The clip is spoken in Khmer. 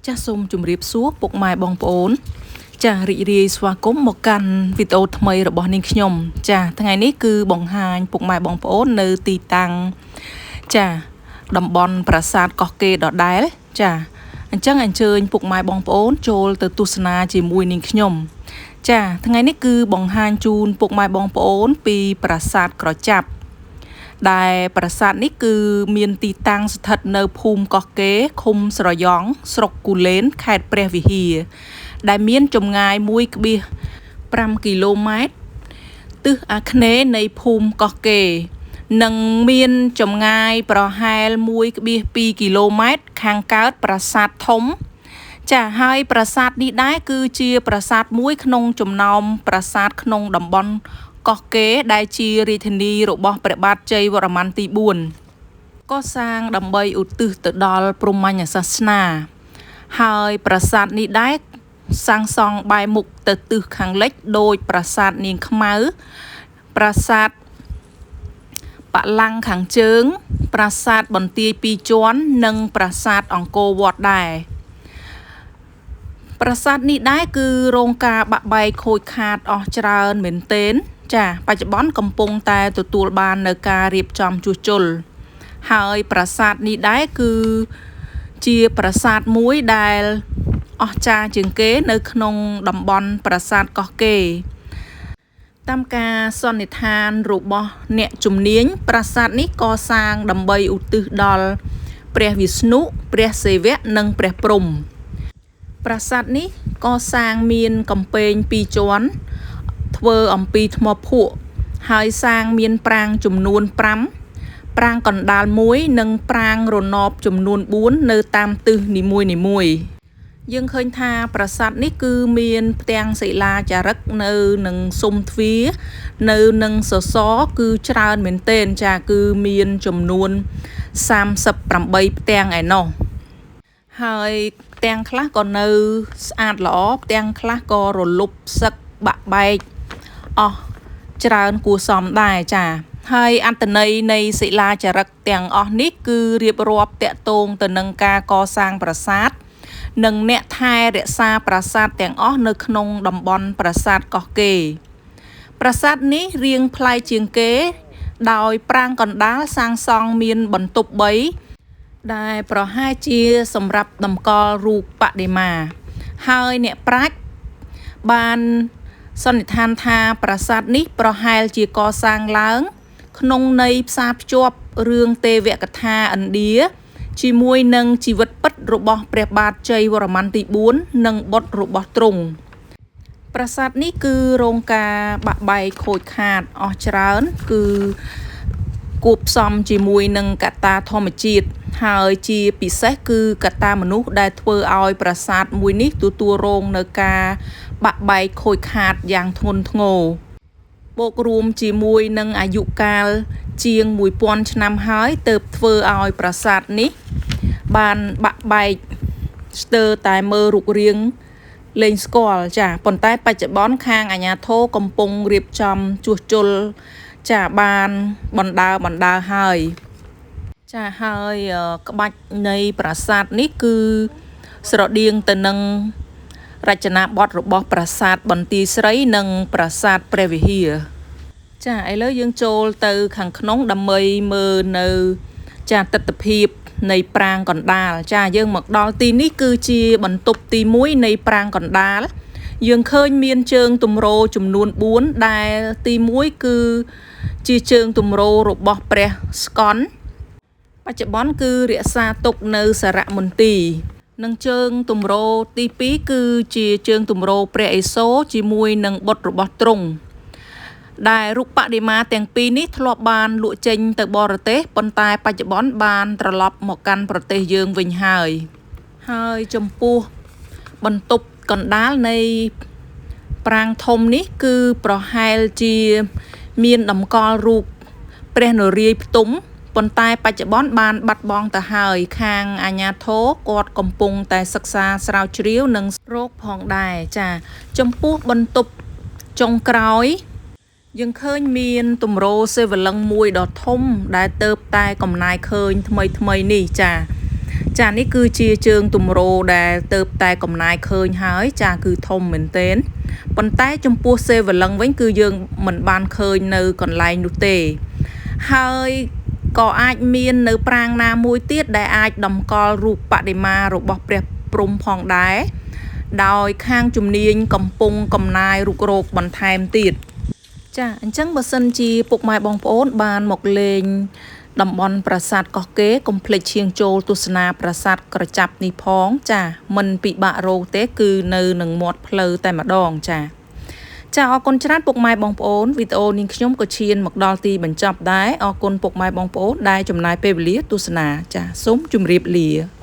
ចាសសូមជម្រាបសួរពុកម៉ែបងប្អូនចាសរីករាយស្វាគមន៍មកកាន់វីដេអូថ្មីរបស់នាងខ្ញុំចាសថ្ងៃនេះគឺបង្ហាញពុកម៉ែបងប្អូននៅទីតាំងចាសតំបន់ប្រាសាទកោះកេរដដែលចាសអញ្ចឹងអញ្ជើញពុកម៉ែបងប្អូនចូលទៅទស្សនាជាមួយនាងខ្ញុំចាសថ្ងៃនេះគឺបង្ហាញជូនពុកម៉ែបងប្អូនពីប្រាសាទក្រចាប់ដែលប្រាសាទនេះគឺមានទីតាំងស្ថិតនៅភូមិកោះកេរឃុំស្រយ៉ង់ស្រុកគូលែនខេត្តព្រះវិហារដែលមានចម្ងាយ 1.5 គីឡូម៉ែត្រទិសអាគ្នេយ៍នៃភូមិកោះកេរនិងមានចម្ងាយប្រហែល 1.2 គីឡូម៉ែត្រខាងកើតប្រាសាទធំចាហើយប្រាសាទនេះដែរគឺជាប្រាសាទមួយក្នុងចំណោមប្រាសាទក្នុងតំបន់កោះកេរដែលជារាជធានីរបស់ព្រះបាទជ័យវរ្ម័នទី4កសាងដើម្បីឧទ្ទិសទៅដល់ព្រហ្មញ្ញសាសនាហើយប្រាសាទនេះដែរសាងសង់បែរមុខទៅទិសខាងលិចដោយប្រាសាទនាងខ្មៅប្រាសាទបលាំងខាងជើងប្រាសាទបន្ទាយ2ជាន់និងប្រាសាទអង្គរវត្តដែរប្រាសាទនេះដែរគឺរងការបាក់បែកខូចខាតអស់ច្រើនមែនទែនចាបច្ចុប្បន្នកំពុងតែទទួលបាននៅការរៀបចំជួសជុលហើយប្រាសាទនេះដែរគឺជាប្រាសាទមួយដែលអស្ចារ្យជាងគេនៅក្នុងតំបន់ប្រាសាទកោះកេរតាមការសន្និដ្ឋានរបស់អ្នកជំនាញប្រាសាទនេះកសាងដើម្បីឧទ្ទិសដល់ព្រះវិស្ណុព្រះសិវៈនិងព្រះព្រហ្មប្រាសាទនេះកសាងមានកំពែង2ជាន់ធ្វើអំពីថ្មភក់ហើយសាងមានប្រាង្គចំនួន5ប្រាង្គកណ្ដាល1និងប្រាង្គរណបចំនួន4នៅតាមទិសនីមួយៗយើងឃើញថាប្រាសាទនេះគឺមានផ្ទាំងសិលាចារឹកនៅនឹងស៊ុមទ្វារនៅនឹងសសរគឺច្រើនមែនទែនចាគឺមានចំនួន38ផ្ទាំងឯណោះហើយផ្ទាំងខ្លះក៏នៅស្អាតល្អផ្ទាំងខ្លះក៏រលុបសឹកបាក់បែកអស់ច្រើនគួរសមដែរចាហើយអត្ថន័យនៃសិលាចារឹកទាំងអស់នេះគឺរៀបរាប់តាក់ទងទៅនឹងការកសាងប្រាសាទនិងអ្នកថែរក្សាប្រាសាទទាំងអស់នៅក្នុងតំបន់ប្រាសាទកោះកេរប្រាសាទនេះរាងប្លែកជាងគេដោយប្រាង្គកណ្ដាលសាងសង់មានបន្ទប់3ដែលប្រហែលជាសម្រាប់តម្កល់រូបបដិមាហើយអ្នកប្រាជ្ញបានសន្និដ្ឋានថាប្រាសាទនេះប្រហែលជាកសាងឡើងក្នុងន័យផ្សារភ្ជាប់រឿងទេវកថាឥណ្ឌាជាមួយនឹងជីវិតពិតរបស់ព្រះបាទជ័យវរ្ម័នទី4និងបុត្ររបស់ទ្រង់ប្រាសាទនេះគឺរងការបាក់បែកខូចខាតអស់ច្រើនគឺគួបផ្សំជាមួយនឹងកត្តាធម្មជាតិហើយជាពិសេសគឺកត្តាមនុស្សដែលធ្វើឲ្យប្រាសាទមួយនេះទទួលរងនៅការបាក់បែកខូចខាតយ៉ាងធ្ងន់ធ្ងរបូករួមជាមួយនឹងអាយុកាលជាង 1000 ឆ្នាំហើយទើបធ្វើឲ្យប្រាសាទនេះបានបាក់បែកស្ទើរតែមើលរូបរាងលេងស្គាល់ចាប៉ុន្តែបច្ចុប្បន្នខាងអាជ្ញាធរកំពុងរៀបចំជួសជុលចាបានបណ្ដើរហើយចាហើយក្បាច់នៃប្រាសាទនេះគឺស្រដៀងទៅនឹងរចនាបថរបស់ប្រាសាទបន្ទាយស្រីនិងប្រាសាទព្រះវិហារចាឥឡូវយើងចូលទៅខាងក្នុងដើម្បីមើលនៅចាទិដ្ឋភាពនៃប្រាង្គកណ្ដាលចាយើងមកដល់ទីនេះគឺជាបន្ទប់ទី1នៃប្រាង្គកណ្ដាលយើងឃើញមានជើងទម្រចំនួន4ដែលទី1គឺជាជើងទម្ររបស់ព្រះស្កន្ទបច្ចុប្បន្នគឺរក្សាទុកនៅសារមន្ទីរនិងជើងទម្រទី2គឺជាជើងទម្រព្រះឥសូរជាមួយនឹងបុត្ររបស់ទ្រង់ដែលរូបបដិមាទាំងពីរនេះធ្លាប់បានលក់ចេញទៅបរទេសប៉ុន្តែបច្ចុប្បន្នបានត្រឡប់មកកាន់ប្រទេសយើងវិញហើយចំពោះបន្ទប់កណ្ដាលនៃប្រាង្គធំនេះគឺប្រហែលជាមានតម្កល់រូបព្រះនរាយណ៍ផ្ទុំប៉ុន្តែបច្ចុប្បន្នបានបាត់បង់ទៅហើយខាងអាជ្ញាធរគាត់កំពុងតែសិក្សាស្រាវជ្រាវនិងរកផងដែរចាចំពោះបន្ទប់ចុងក្រោយយើងឃើញមានទម្រសិវលិង្គមួយដ៏ធំដែលទៅតែកំណាយឃើញថ្មីនេះចា ចានេះគឺជាជើងទម្រដែលទៅតែកំណាយឃើញហើយចាគឺធំមែនទែនប៉ុន្តែចំពោះសេវលឹងវិញគឺយើងមិនបានឃើញនៅកន្លែងនោះទេហើយក៏អាចមាននៅប្រាង្គណាមួយទៀតដែលអាចតម្កល់រូបបដិមារបស់ព្រះព្រំផងដែរដោយខាងជំនាញកំពុងកំណាយរុករោគបន្ថែមទៀតចាអញ្ចឹងបើសិនជាពុកម៉ែបងប្អូនបានមកលេងតំបន់ប្រាសាទកោះកេរកុំភ្លេចឈៀងចូលទស្សនាប្រាសាទក្រចាប់នេះផងចាមិនពិបាករកទេគឺនៅនឹងមាត់ផ្លូវតែម្ដងចាអរគុណច្រើនពុកម៉ែបងប្អូនវីដេអូនេះខ្ញុំក៏ឈានមកដល់ទីបញ្ចប់ដែរអរគុណពុកម៉ែបងប្អូនដែលចំណាយពេលវេលាទស្សនាចាសូមជម្រាបលា